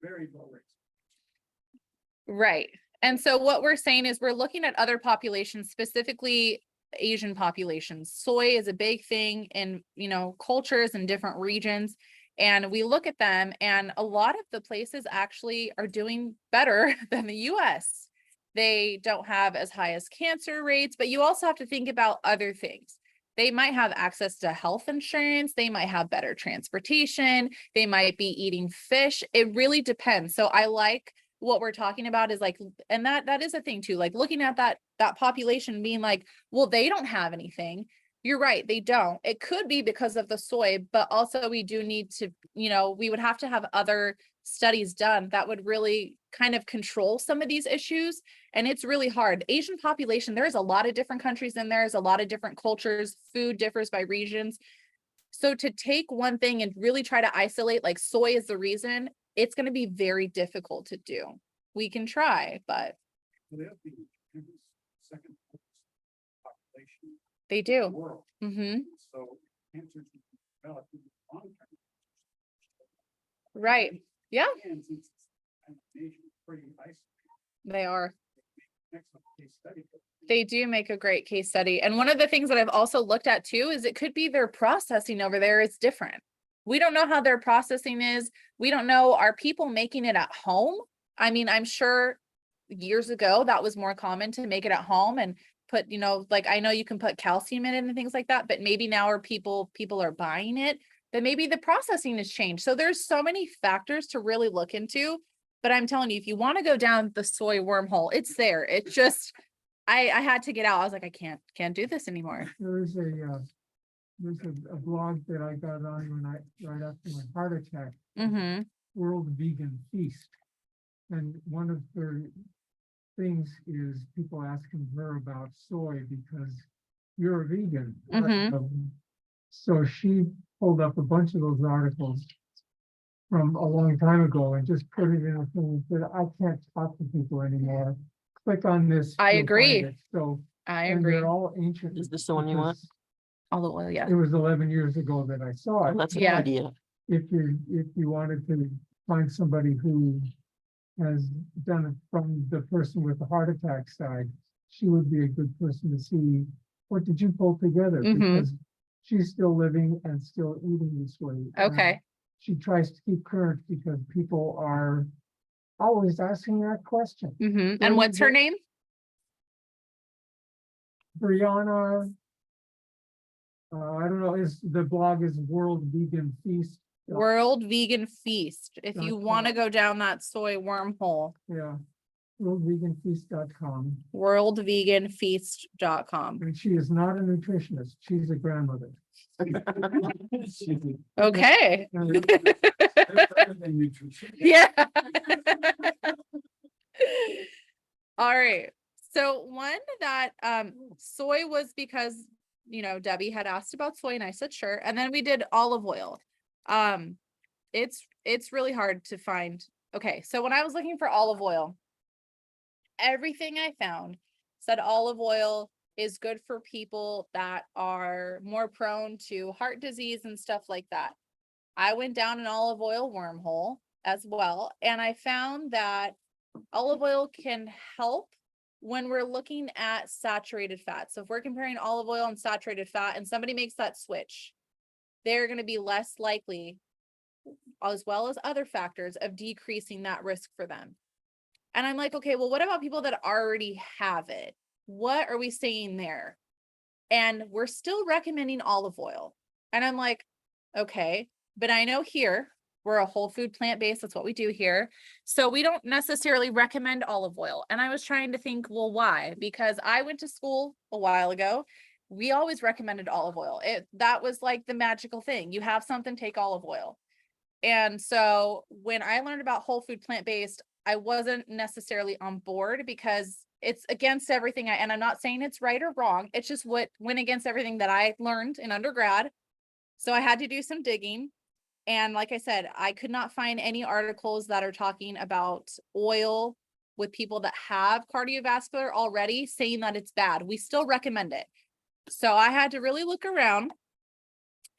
very low rates. Right. And so what we're saying is we're looking at other populations, specifically Asian populations. Soy is a big thing in, cultures and different regions. And we look at them, and a lot of the places actually are doing better than the US. They don't have as high as cancer rates, but you also have to think about other things. They might have access to health insurance. They might have better transportation. They might be eating fish. It really depends. So I like what we're talking about is like, and that is a thing too, like looking at that population being like, well, they don't have anything. You're right, they don't. It could be because of the soy, but also we do need to, we would have to have other studies done that would really kind of control some of these issues. And it's really hard. Asian population, there's a lot of different countries in there. There's a lot of different cultures. Food differs by regions. So to take one thing and really try to isolate like soy is the reason, it's going to be very difficult to do. We can try, but So they have the second population they in the do. world. Mm-hmm. So cancers develop in the long term. Right. Yeah, And since it's kind of Asian, pretty isolated. they are. Excellent case study. They do make a great case study. And one of the things that I've also looked at too is it could be their processing over there is different. We don't know how their processing is. We don't know, are people making it at home? I mean, I'm sure years ago that was more common to make it at home and put, like I know you can put calcium in it and things like that, but maybe now are people are buying it, but maybe the processing has changed. So there's so many factors to really look into. But I'm telling you, if you want to go down the soy wormhole, it's there. It's just, I had to get out. I was like, I can't do this anymore. there's a blog that I got on right after my heart attack, Mm-hmm. World Vegan Feast. And one of the things is people asking her about soy because you're a vegan. Mhm. So she pulled up a bunch of those articles from a long time ago and just put it in a thing that I can't talk to people anymore. Click on this. I you'll find agree. it. So, I and agree. they're all ancient. Is this the one you want? because Olive oil, yeah. It was 11 years ago that I saw Oh, it. that's a good Yeah. idea. If you wanted to find somebody who has done it from the person with the heart attack side, she would be a good person to see. What did you pull together? Mhm. Because she's still living and still eating this way. and Okay. She tries to keep current because people are always asking that question. Mm-hmm. Well, And what's her name? Brianna, I don't know, the blog is World Vegan Feast. World Vegan Feast. If you Dot want to com. go down that soy wormhole, Yeah, worldveganfeast.com. worldveganfeast.com. And she is not a nutritionist, she's a grandmother. Okay. And Yeah. All right. So one that soy was because Debbie had asked about soy and I said sure. And then we did olive oil. It's really hard to find. Okay, so when I was looking for olive oil, everything I found said olive oil is good for people that are more prone to heart disease and stuff like that. I went down an olive oil wormhole as well, and I found that olive oil can help when we're looking at saturated fat. So if we're comparing olive oil and saturated fat and somebody makes that switch, they're going to be less likely, as well as other factors, of decreasing that risk for them. And I'm like, okay, well, what about people that already have it? What are we saying there? And we're still recommending olive oil. And I'm like, okay, but I know here we're a whole food plant-based. That's what we do here. So we don't necessarily recommend olive oil. And I was trying to think, well, why? Because I went to school a while ago. We always recommended olive oil. That was like the magical thing. You have something, take olive oil. And so when I learned about whole food plant-based, I wasn't necessarily on board because it's against everything and I'm not saying it's right or wrong. It's just what went against everything that I learned in undergrad. So I had to do some digging. And like I said, I could not find any articles that are talking about oil with people that have cardiovascular already saying that it's bad. We still recommend it. So I had to really look around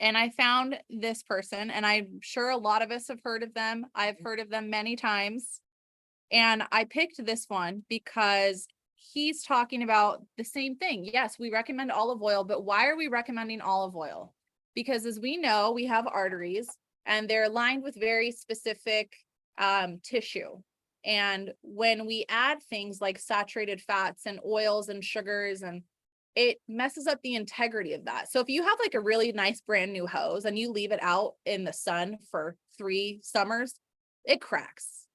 and I found this person, and I'm sure a lot of us have heard of them. I've heard of them many times. And I picked this one because he's talking about the same thing. Yes, we recommend olive oil, but why are we recommending olive oil? Because as we know, we have arteries and they're lined with very specific tissue. And when we add things like saturated fats and oils and sugars, and it messes up the integrity of that. So if you have like a really nice brand new hose and you leave it out in the sun for 3 summers, it cracks.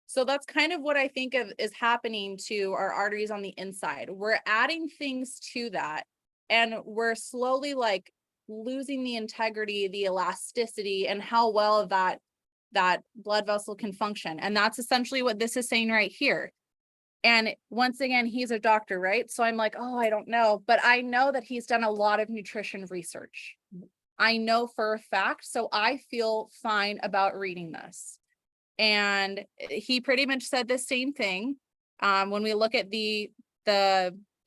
So that's kind of what I think of is happening to our arteries on the inside. We're adding things to that and we're slowly like losing the integrity, the elasticity, and how well that blood vessel can function. And that's essentially what this is saying right here. And once again, he's a doctor, right? So I'm like, oh, I don't know, but I know that he's done a lot of nutrition research. I know for a fact, so I feel fine about reading this. And he pretty much said the same thing. When we look at the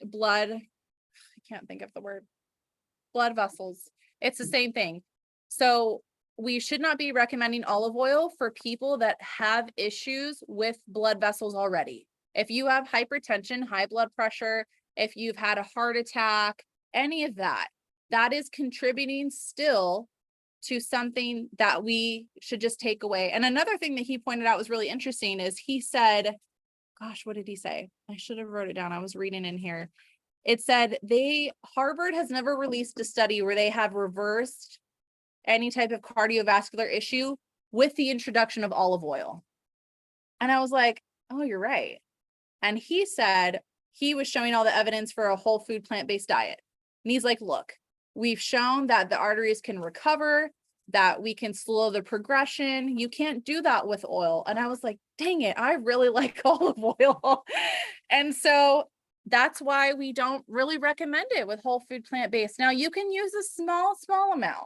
blood, I can't think of the word, blood vessels, it's the same thing. So we should not be recommending olive oil for people that have issues with blood vessels already. If you have hypertension, high blood pressure, if you've had a heart attack, any of that, that is contributing still to something that we should just take away. And another thing that he pointed out was really interesting is he said, gosh, what did he say? I should have wrote it down. I was reading in here. It said Harvard has never released a study where they have reversed any type of cardiovascular issue with the introduction of olive oil. And I was like, oh, you're right. And he said he was showing all the evidence for a whole food plant-based diet. And he's like, look, we've shown that the arteries can recover, that we can slow the progression. You can't do that with oil. And I was like, dang it, I really like olive oil. And so that's why we don't really recommend it with whole food plant-based. Now you can use a small amount,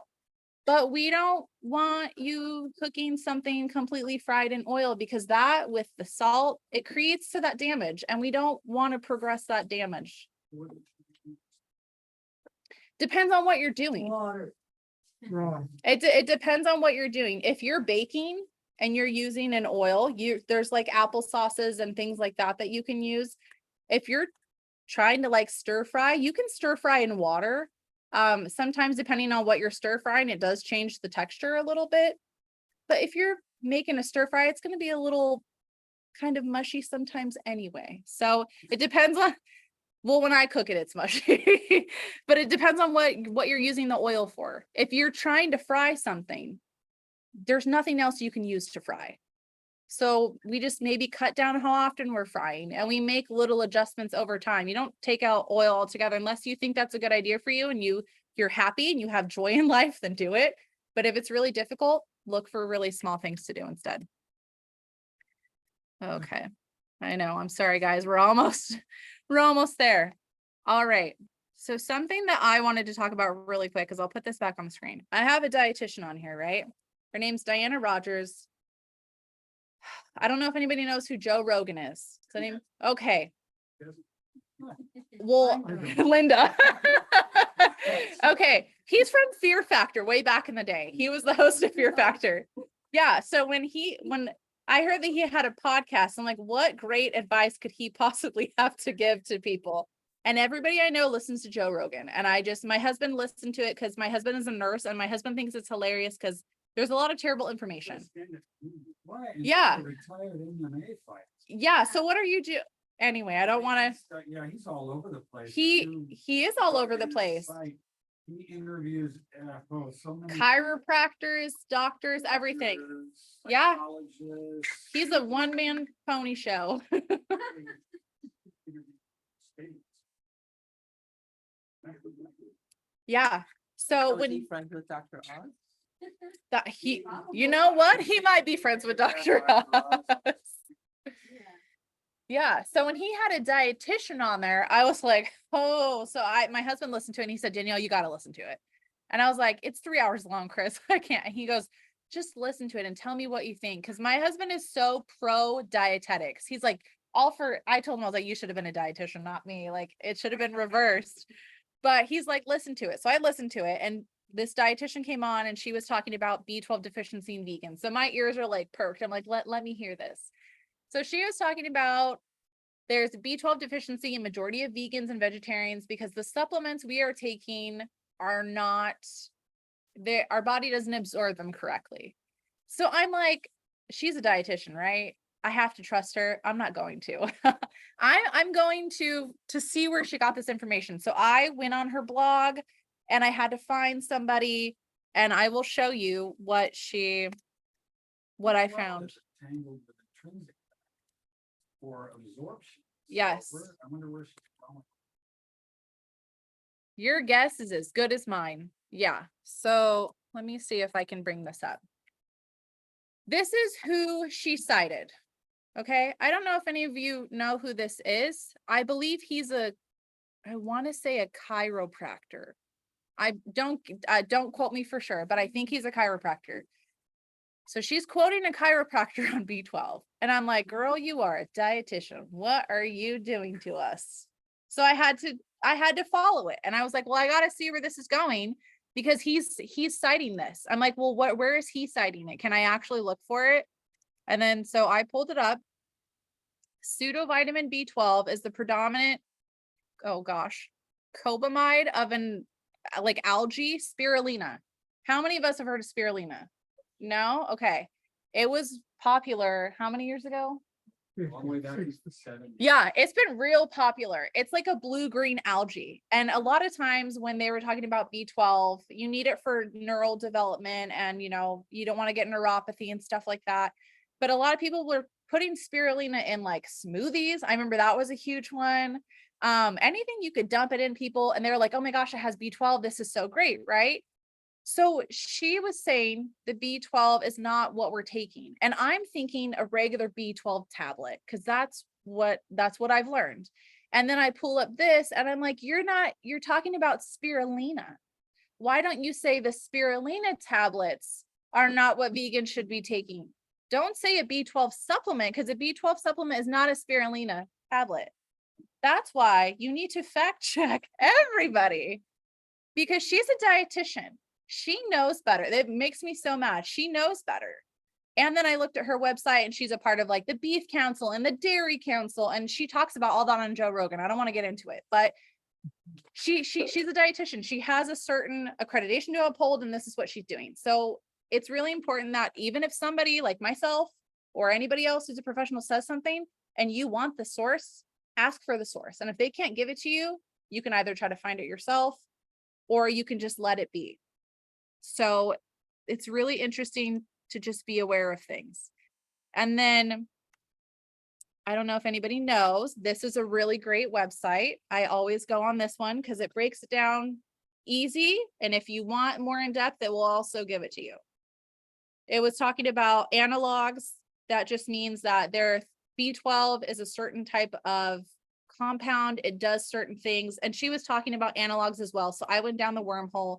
but we don't want you cooking something completely fried in oil, because that with the salt, it creates to that damage, and we don't want to progress that damage. Depends on what you're doing. Water. Right. It depends on what you're doing. If you're baking and you're using an oil, there's like apple sauces and things like that you can use. If you're trying to like stir fry, you can stir fry in water. Sometimes depending on what you're stir frying, it does change the texture a little bit. But if you're making a stir fry, it's going to be a little kind of mushy sometimes anyway. So it depends on, well, when I cook it, it's mushy, but it depends on what you're using the oil for. If you're trying to fry something, there's nothing else you can use to fry. So we just maybe cut down how often we're frying, and we make little adjustments over time. You don't take out oil altogether unless you think that's a good idea for you and you're happy and you have joy in life, then do it. But if it's really difficult, look for really small things to do instead. Okay. I know. I'm sorry, guys. We're almost there. All right. So something that I wanted to talk about really quick, because I'll put this back on the screen. I have a dietitian on here, right? Her name's Diana Rogers. I don't know if anybody knows who Joe Rogan is. Is that name? Okay. Well, Linda. Okay. He's from Fear Factor way back in the day. He was the host of Fear Factor. Yeah. So when I heard that he had a podcast, I'm like, what great advice could he possibly have to give to people? And everybody I know listens to Joe Rogan. And my husband listened to it because my husband is a nurse, and my husband thinks it's hilarious because there's a lot of terrible information. Yeah. Retired MMA fight. Yeah. So what are you doing? Anyway, I don't want to. Yeah, he's all over the place. He is all over the place. He interviews so many Chiropractors, doctors, everything. Yeah. He's a one-man pony show. Yeah. So Was he friends with Dr. Oz? you know what? He might be friends with Dr. Oz. Yeah. So when he had a dietitian on there, I was like, oh, so my husband listened to it and he said, Danielle, you got to listen to it. And I was like, it's 3 hours long, Chris. I can't. And he goes, just listen to it and tell me what you think. Cause my husband is so pro dietetics. He's like, I told him, I was like, you should have been a dietitian, not me. Like it should have been reversed. But he's like, listen to it. So I listened to it. And this dietitian came on and she was talking about B12 deficiency in vegans. So my ears are like perked. I'm like, let me hear this. So she was talking about there's a B12 deficiency in majority of vegans and vegetarians because the supplements we are taking are not, our body doesn't absorb them correctly. So I'm like, she's a dietitian, right? I have to trust her. I'm not going to. I'm going to see where she got this information. So I went on her blog and I had to find somebody, and I will show you what I Well, found. it's Tangled with intrinsic or absorption. So Yes. I wonder where she's going. Your guess is as good as mine. Yeah. So let me see if I can bring this up. This is who she cited. Okay. I don't know if any of you know who this is. I believe he's I want to say a chiropractor. I don't quote me for sure, but I think he's a chiropractor. So she's quoting a chiropractor on B12. And I'm like, girl, you are a dietitian. What are you doing to us? So I had to follow it. And I was like, well, I got to see where this is going because he's citing this. I'm like, well, where is he citing it? Can I actually look for it? And then, so I pulled it up. Pseudovitamin B12 is the predominant, oh gosh, cobamide of like algae, spirulina. How many of us have heard of spirulina? No? Okay. It was popular how many years ago? All the way back to the 70s. Yeah, it's been real popular. It's like a blue-green algae. And a lot of times when they were talking about B12, you need it for neural development and, you don't want to get neuropathy and stuff like that. But a lot of people were putting spirulina in like smoothies. I remember that was a huge one. Anything you could dump it in people and they were like, oh my gosh, it has B12. This is so great, right? So she was saying the B12 is not what we're taking. And I'm thinking a regular B12 tablet because that's what I've learned. And then I pull up this and I'm like, you're talking about spirulina. Why don't you say the spirulina tablets are not what vegans should be taking? Don't say a B12 supplement because a B12 supplement is not a spirulina tablet. That's why you need to fact check everybody because she's a dietitian. She knows better. It makes me so mad. She knows better. And then I looked at her website and she's a part of like the Beef Council and the Dairy Council. And she talks about all that on Joe Rogan. I don't want to get into it, but she's a dietitian. She has a certain accreditation to uphold, and this is what she's doing. So it's really important that even if somebody like myself or anybody else who's a professional says something and you want the source, ask for the source. And if they can't give it to you, you can either try to find it yourself or you can just let it be. So it's really interesting to just be aware of things. And then I don't know if anybody knows, this is a really great website. I always go on this one because it breaks it down easy. And if you want more in depth, it will also give it to you. It was talking about analogs. That just means that their B12 is a certain type of compound. It does certain things. And she was talking about analogs as well. So I went down the wormhole.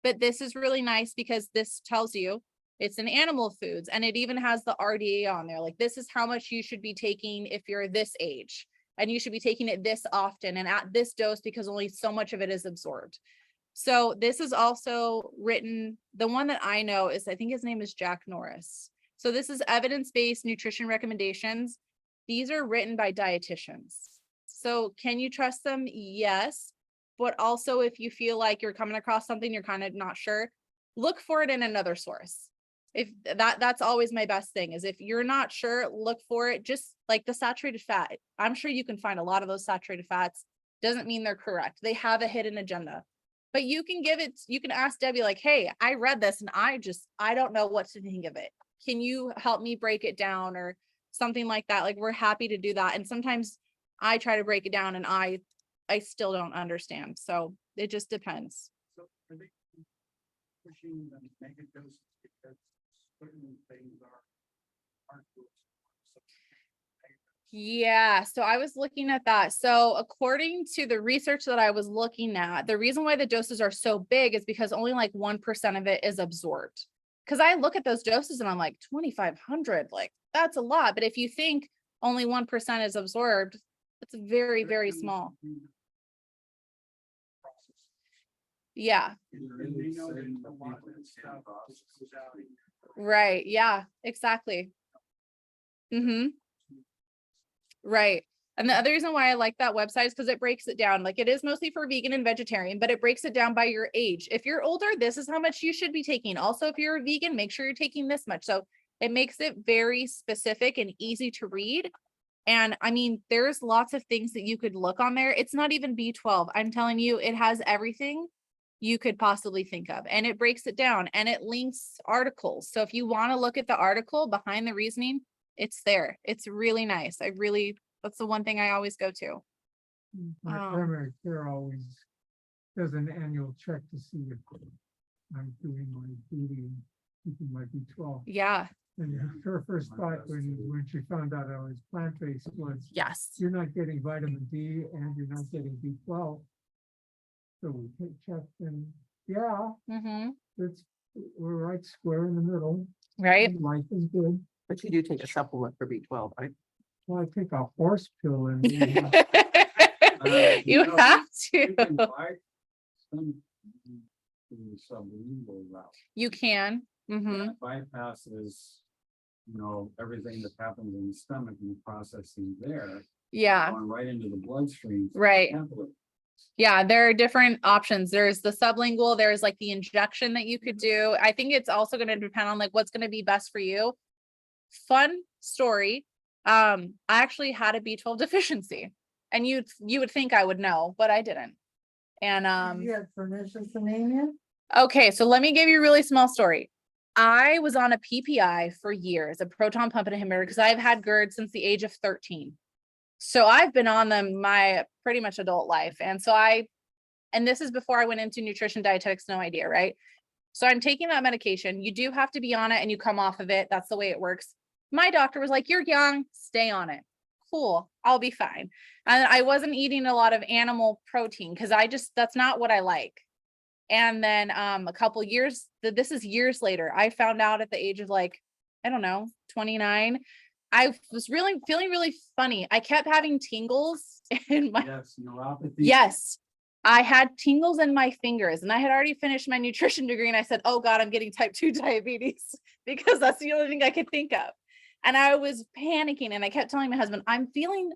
But this is really nice because this tells you it's in animal foods and it even has the RDA on there. Like this is how much you should be taking if you're this age and you should be taking it this often and at this dose because only so much of it is absorbed. So this is also written. The one that I know is, I think his name is Jack Norris. So this is evidence-based nutrition recommendations. These are written by dietitians. So can you trust them? Yes. But also if you feel like you're coming across something, you're kind of not sure, look for it in another source. If that's always my best thing is if you're not sure, look for it. Just like the saturated fat. I'm sure you can find a lot of those saturated fats. Doesn't mean they're correct. They have a hidden agenda, but you can ask Debbie like, hey, I read this and I don't know what to think of it. Can you help me break it down or something like that? Like we're happy to do that. And sometimes I try to break it down and I still don't understand. So it just depends. So are they pushing the mega doses because certain things aren't good? Yeah, so I was looking at that. So according to the research that I was looking at, the reason why the doses are so big is because only like 1% of it is absorbed. Because I look at those doses and I'm like 2,500, like that's a lot. But if you think only 1% is absorbed, it's very, very small. Yeah, And they know that a lot of that stuff goes out. right. Yeah, exactly. Mm-hmm. Right. And the other reason why I like that website is because it breaks it down. Like it is mostly for vegan and vegetarian, but it breaks it down by your age. If you're older, this is how much you should be taking. Also, if you're a vegan, make sure you're taking this much. So it makes it very specific and easy to read. And I mean, there's lots of things that you could look on there. It's not even B12. I'm telling you, it has everything you could possibly think of. And it breaks it down and it links articles. So if you want to look at the article behind the reasoning, it's there. It's really nice. That's the one thing I always go to. My Oh. primary care always does an annual check to see if I'm doing my duty and keeping my B12. Yeah. And her first thought when she found out I was plant-based was, Yes. you're not getting vitamin D and you're not getting B12. So we checked and yeah, Mm-hmm. we're right square in the middle. Right. and Life is good. But you do take a supplement for B12, right? Well, I take a horse pill and You have to. Sublingual route. You can. Mm-hmm. That bypasses, everything that happens in the stomach and the processing there, Yeah. going right into the bloodstream. Right. Template. Yeah, there are different options. There's the sublingual, there's like the injection that you could do. I think it's also going to depend on like what's going to be best for you. Fun story. I actually had a B12 deficiency and you would think I would know, but I didn't. And You had pernicious anemia? okay, so let me give you a really small story. I was on a PPI for years, a proton pump inhibitor, because I've had GERD since the age of 13. So I've been on them my pretty much adult life. And this is before I went into nutrition dietetics, no idea, right? So I'm taking that medication. You do have to be on it and you come off of it. That's the way it works. My doctor was like, you're young, stay on it. Cool, I'll be fine. And I wasn't eating a lot of animal protein because that's not what I like. And then a couple years, this is years later, I found out at the age of like, I don't know, 29, I was really feeling really funny. I kept having tingles in my, Yes, neuropathy. yes, I had tingles in my fingers and I had already finished my nutrition degree. And I said, oh God, I'm getting type 2 diabetes because that's the only thing I could think of. And I was panicking and I kept telling my husband, I'm feeling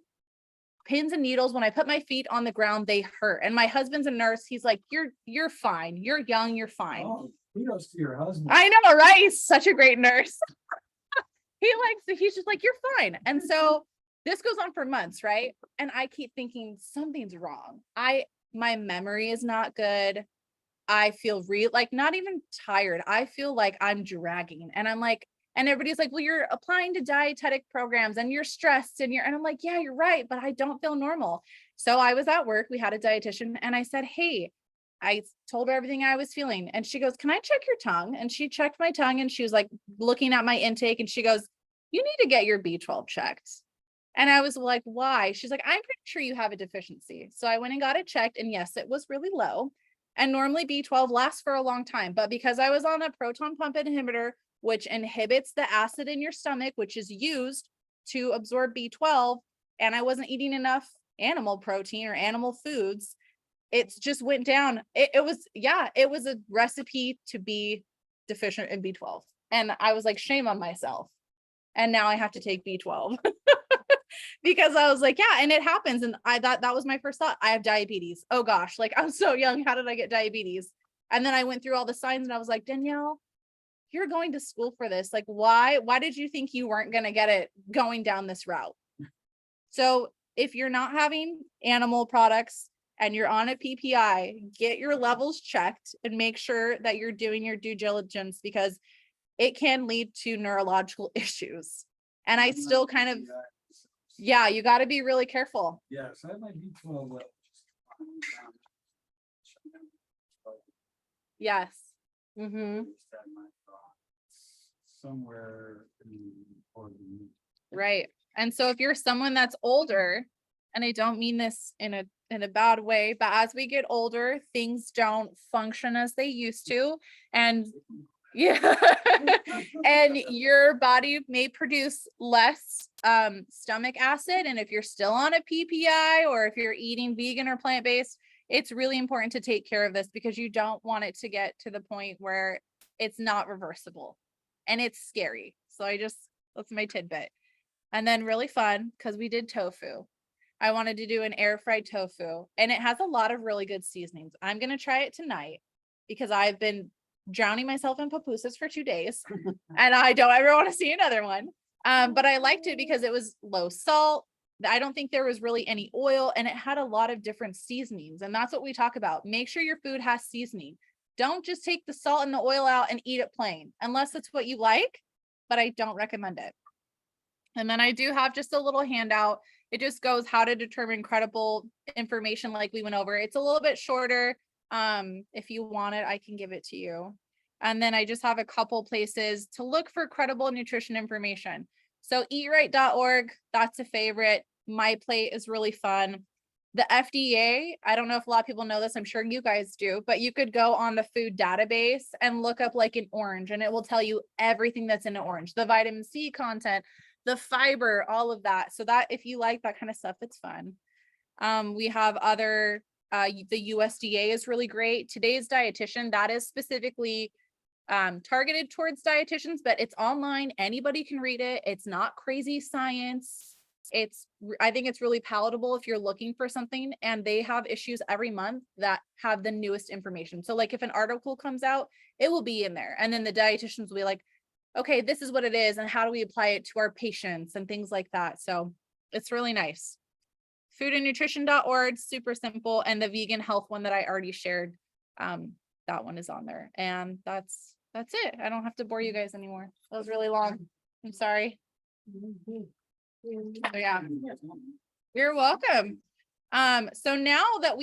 pins and needles. When I put my feet on the ground, they hurt. And my husband's a nurse. He's like, you're fine. You're young. You're fine. Oh, kudos to your husband. I know, right? He's such a great nurse. He's just like, you're fine. And so this goes on for months, right? And I keep thinking something's wrong. My memory is not good. I feel not even tired. I feel like I'm dragging. And I'm like, and everybody's like, well, you're applying to dietetic programs and you're stressed and I'm like, yeah, you're right, but I don't feel normal. So I was at work, we had a dietitian and I said, hey, I told her everything I was feeling. And she goes, can I check your tongue? And she checked my tongue and she was like looking at my intake and she goes, you need to get your B12 checked. And I was like, why? She's like, I'm pretty sure you have a deficiency. So I went and got it checked and yes, it was really low. And normally B12 lasts for a long time, but because I was on a proton pump inhibitor, which inhibits the acid in your stomach, which is used to absorb B12, and I wasn't eating enough animal protein or animal foods, it just went down. It was a recipe to be deficient in B12. And I was like, shame on myself. And now I have to take B12 because I was like, yeah, and it happens. And I thought that was my first thought. I have diabetes. Oh gosh, like I'm so young. How did I get diabetes? And then I went through all the signs and I was like, Danielle, you're going to school for this. Like, why did you think you weren't going to get it going down this route? So if you're not having animal products and you're on a PPI, get your levels checked and make sure that you're doing your due diligence because it can lead to neurological issues. And I still kind of, yeah, you got to be really careful. Yes, I have my B12 level. Yes. Mm-hmm. Somewhere in or the Right. And so if you're someone that's older, and I don't mean this in a bad way, but as we get older, things don't function as they used to. And yeah, and your body may produce less stomach acid. And if you're still on a PPI, or if you're eating vegan or plant-based, it's really important to take care of this, because you don't want it to get to the point where it's not reversible, and it's scary. So that's my tidbit. And then really fun, because we did tofu. I wanted to do an air fried tofu, and it has a lot of really good seasonings. I'm going to try it tonight because I've been drowning myself in pupusas for 2 days and I don't ever want to see another one. But I liked it because it was low salt. I don't think there was really any oil, and it had a lot of different seasonings. And that's what we talk about. Make sure your food has seasoning. Don't just take the salt and the oil out and eat it plain, unless it's what you like, but I don't recommend it. And then I do have just a little handout. It just goes how to determine credible information, like we went over. It's a little bit shorter. If you want it, I can give it to you. And then I just have a couple places to look for credible nutrition information. So eatright.org, that's a favorite. My Plate is really fun. The FDA, I don't know if a lot of people know this, I'm sure you guys do, but you could go on the food database and look up like an orange, and it will tell you everything that's in an orange, the vitamin C content, the fiber, all of that. So that if you like that kind of stuff, it's fun. We have other, the USDA is really great. Today's Dietitian, that is specifically targeted towards dietitians, but it's online. Anybody can read it. It's not crazy science. I think it's really palatable if you're looking for something, and they have issues every month that have the newest information. So like if an article comes out, it will be in there. And then the dietitians will be like, okay, this is what it is, and how do we apply it to our patients and things like that. So it's really nice. Foodandnutrition.org, super simple. And the vegan health one that I already shared, that one is on there. And that's it. I don't have to bore you guys anymore. That was really long. I'm sorry. So yeah, you're welcome. So now that we